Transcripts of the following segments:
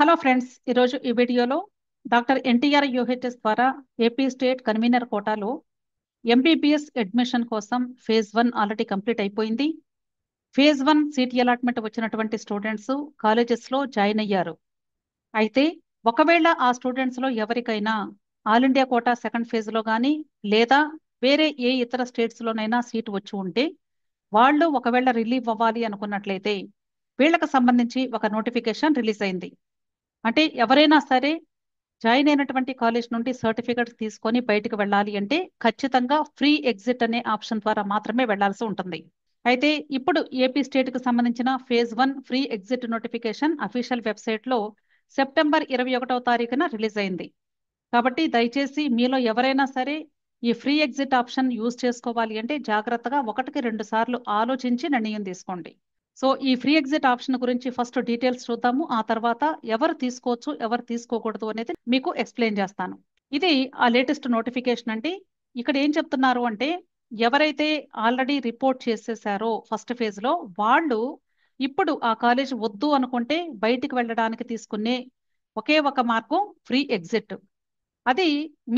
Hello friends, ఈరోజు ఈ వీడియోలో డాక్టర్ ఎన్టీఆర్ యూహెచ్ఎస్ ద్వారా ఏపీ స్టేట్ కన్వీనర్ కోటాలో ఎంబీబీఎస్ అడ్మిషన్ కోసం ఫేజ్ 1 ఆల్రెడీ కంప్లీట్ అయిపోయింది. ఫేజ్ 1 సీట్ అలాట్మెంట్ వచ్చినటువంటి స్టూడెంట్స్ కాలేజెస్లో జాయిన్ అయ్యారు. అయితే ఒకవేళ ఆ స్టూడెంట్స్లో ఎవరికైనా ఆల్ ఇండియా కోటా సెకండ్ ఫేజ్లో కానీ లేదా వేరే ఏ ఇతర స్టేట్స్లోనైనా సీట్ వచ్చి ఉంటే వాళ్ళు ఒకవేళ రిలీవ్ అవ్వాలి అనుకున్నట్లయితే వీళ్ళకి సంబంధించి ఒక నోటిఫికేషన్ రిలీజ్ అయింది. అంటే ఎవరైనా సరే జాయిన్ అయినటువంటి కాలేజ్ నుండి సర్టిఫికెట్స్ తీసుకొని బయటకు వెళ్ళాలి అంటే ఖచ్చితంగా ఫ్రీ ఎగ్జిట్ అనే ఆప్షన్ ద్వారా మాత్రమే వెళ్లాల్సి ఉంటుంది. అయితే ఇప్పుడు ఏపీ స్టేట్ కు సంబంధించిన phase 1 free exit notification official website లో సెప్టెంబర్ 21వ తారీఖున రిలీజ్ అయింది. కాబట్టి దయచేసి మీలో ఎవరైనా సరే ఈ ఫ్రీ ఎగ్జిట్ ఆప్షన్ యూజ్ చేసుకోవాలి అంటే జాగ్రత్తగా 1కి 2 సార్లు ఆలోచించి నిర్ణయం తీసుకోండి. సో ఈ ఫ్రీ ఎగ్జిట్ ఆప్షన్ గురించి ఫస్ట్ డీటెయిల్స్ చూద్దాము. ఆ తర్వాత ఎవరు తీసుకోవచ్చు ఎవరు తీసుకోకూడదు అనేది మీకు ఎక్స్ప్లెయిన్ చేస్తాను. ఇది ఆ లేటెస్ట్ నోటిఫికేషన్ అండి. ఇక్కడ ఏం చెప్తున్నారు అంటే ఎవరైతే ఆల్రెడీ రిపోర్ట్ చేసేసారో ఫస్ట్ ఫేజ్ లో వాళ్ళు ఇప్పుడు ఆ కాలేజ్ వద్దు అనుకుంటే బయటికి వెళ్ళడానికి తీసుకునే ఒకే ఒక మార్గం ఫ్రీ ఎగ్జిట్. అది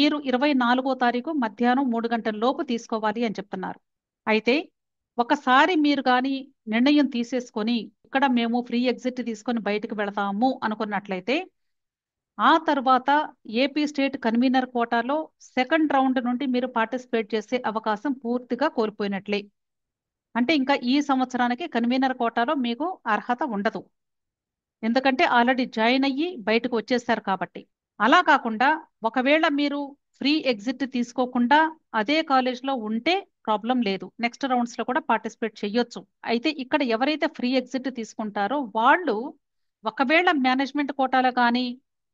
మీరు 24వ తారీఖు మధ్యాహ్నం 3 గంటల లోపు తీసుకోవాలి అని చెప్తున్నారు. అయితే ఒకసారి మీరు కానీ నిర్ణయం తీసేసుకొని ఇక్కడ మేము ఫ్రీ ఎగ్జిట్ తీసుకొని బయటకు వెళతాము అనుకున్నట్లయితే ఆ తర్వాత ఏపీ స్టేట్ కన్వీనర్ కోటాలో సెకండ్ రౌండ్ నుండి మీరు పార్టిసిపేట్ చేసే అవకాశం పూర్తిగా కోల్పోయినట్లే. అంటే ఇంకా ఈ సంవత్సరానికి కన్వీనర్ కోటాలో మీకు అర్హత ఉండదు. ఎందుకంటే ఆల్రెడీ జాయిన్ అయ్యి బయటకు వచ్చేసారు కాబట్టి. అలా కాకుండా ఒకవేళ మీరు ఫ్రీ ఎగ్జిట్ తీసుకోకుండా అదే కాలేజ్లో ఉంటే ప్రాబ్లం లేదు, నెక్స్ట్ రౌండ్స్ లో కూడా పార్టిసిపేట్ చేయొచ్చు. అయితే ఇక్కడ ఎవరైతే ఫ్రీ ఎగ్జిట్ తీసుకుంటారో వాళ్ళు ఒకవేళ మేనేజ్మెంట్ కోటాలో కానీ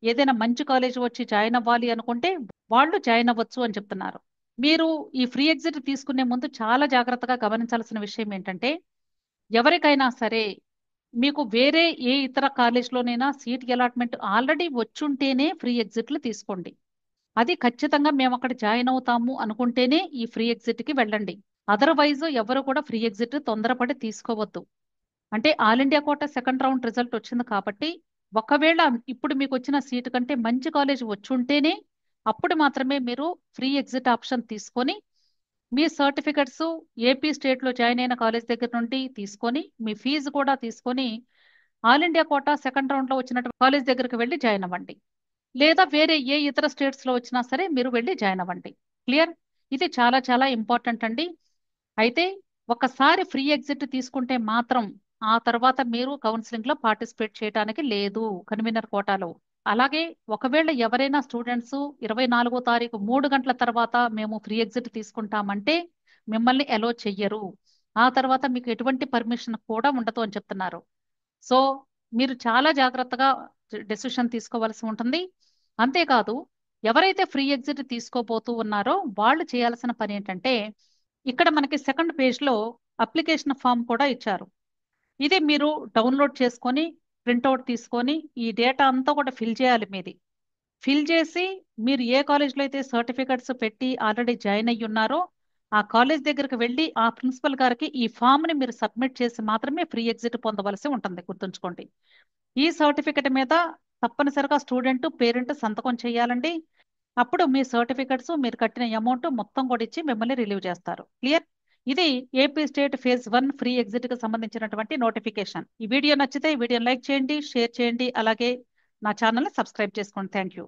ఏదైనా మంచి కాలేజ్ వచ్చి జాయిన్ అవ్వాలి అనుకుంటే వాళ్ళు జాయిన్ అవ్వచ్చు అని చెప్తున్నారు. మీరు ఈ ఫ్రీ ఎగ్జిట్ తీసుకునే ముందు చాలా జాగ్రత్తగా గమనించాల్సిన విషయం ఏంటంటే ఎవరికైనా సరే మీకు వేరే ఏ ఇతర కాలేజ్లోనైనా సీట్ అలాట్మెంట్ ఆల్రెడీ వచ్చుంటేనే ఫ్రీ ఎగ్జిట్లు తీసుకోండి. అది ఖచ్చితంగా మేము అక్కడ జాయిన్ అవుతాము అనుకుంటేనే ఈ ఫ్రీ ఎగ్జిట్కి వెళ్ళండి. అదర్వైజ్ ఎవరు కూడా ఫ్రీ ఎగ్జిట్ తొందరపడి తీసుకోవద్దు. అంటే all India quota second round result వచ్చింది కాబట్టి ఒకవేళ ఇప్పుడు మీకు వచ్చిన సీటు కంటే మంచి కాలేజ్ వచ్చుంటేనే అప్పుడు మాత్రమే మీరు ఫ్రీ ఎగ్జిట్ ఆప్షన్ తీసుకొని మీ సర్టిఫికెట్స్ ఏపీ స్టేట్లో జాయిన్ అయిన కాలేజ్ దగ్గర నుండి తీసుకొని మీ ఫీజు కూడా తీసుకొని ఆల్ ఇండియా కోటా సెకండ్ రౌండ్లో వచ్చినటువంటి కాలేజ్ దగ్గరికి వెళ్ళి జాయిన్ అవ్వండి. లేదా వేరే ఏ ఇతర స్టేట్స్లో వచ్చినా సరే మీరు వెళ్ళి జాయిన్ అవ్వండి. క్లియర్? ఇది చాలా చాలా ఇంపార్టెంట్ అండి. అయితే ఒకసారి ఫ్రీ ఎగ్జిట్ తీసుకుంటే మాత్రం ఆ తర్వాత మీరు కౌన్సిలింగ్ లో పార్టిసిపేట్ చేయడానికి లేదు కన్వీనర్ కోటాలో. అలాగే ఒకవేళ ఎవరైనా స్టూడెంట్స్ 24వ తారీఖు 3 గంటల తర్వాత మేము ఫ్రీ ఎగ్జిట్ తీసుకుంటామంటే మిమ్మల్ని అలో చెయ్యరు. ఆ తర్వాత మీకు ఎటువంటి పర్మిషన్ కూడా ఉండదు అని చెప్తున్నారు. సో మీరు చాలా జాగ్రత్తగా డెసిషన్ తీసుకోవాల్సి ఉంటుంది. అంతేకాదు ఎవరైతే ఫ్రీ ఎగ్జిట్ తీసుకోబోతూ ఉన్నారో వాళ్ళు చేయాల్సిన పని ఏంటంటే ఇక్కడ మనకి సెకండ్ పేజ్ లో అప్లికేషన్ ఫామ్ కూడా ఇచ్చారు. ఇది మీరు డౌన్లోడ్ చేసుకొని ప్రింట్అవుట్ తీసుకొని ఈ డేటా అంతా కూడా ఫిల్ చేయాలి. మీది ఫిల్ చేసి మీరు ఏ కాలేజ్లో అయితే సర్టిఫికెట్స్ పెట్టి ఆల్రెడీ జాయిన్ అయ్యి ఉన్నారో ఆ కాలేజ్ దగ్గరికి వెళ్ళి ఆ ప్రిన్సిపల్ గారికి ఈ ఫామ్ని మీరు సబ్మిట్ చేసి మాత్రమే ఫ్రీ ఎగ్జిట్ పొందవలసి ఉంటుంది. గుర్తుంచుకోండి. ఈ సర్టిఫికెట్ మీద తప్పనిసరిగా స్టూడెంట్ పేరెంట్ సంతకం చేయాలండి. అప్పుడు మీ సర్టిఫికెట్స్ మీరు కట్టిన అమౌంట్ మొత్తం కూడా ఇచ్చి మిమ్మల్ని రిలీవ్ చేస్తారు. క్లియర్? ఇది AP state phase 1 free exit కి సంబంధించినటువంటి నోటిఫికేషన్. ఈ వీడియో నచ్చితే ఈ వీడియోని లైక్ చేయండి, షేర్ చేయండి, అలాగే నా ఛానల్ని సబ్స్క్రైబ్ చేసుకోండి. Thank you.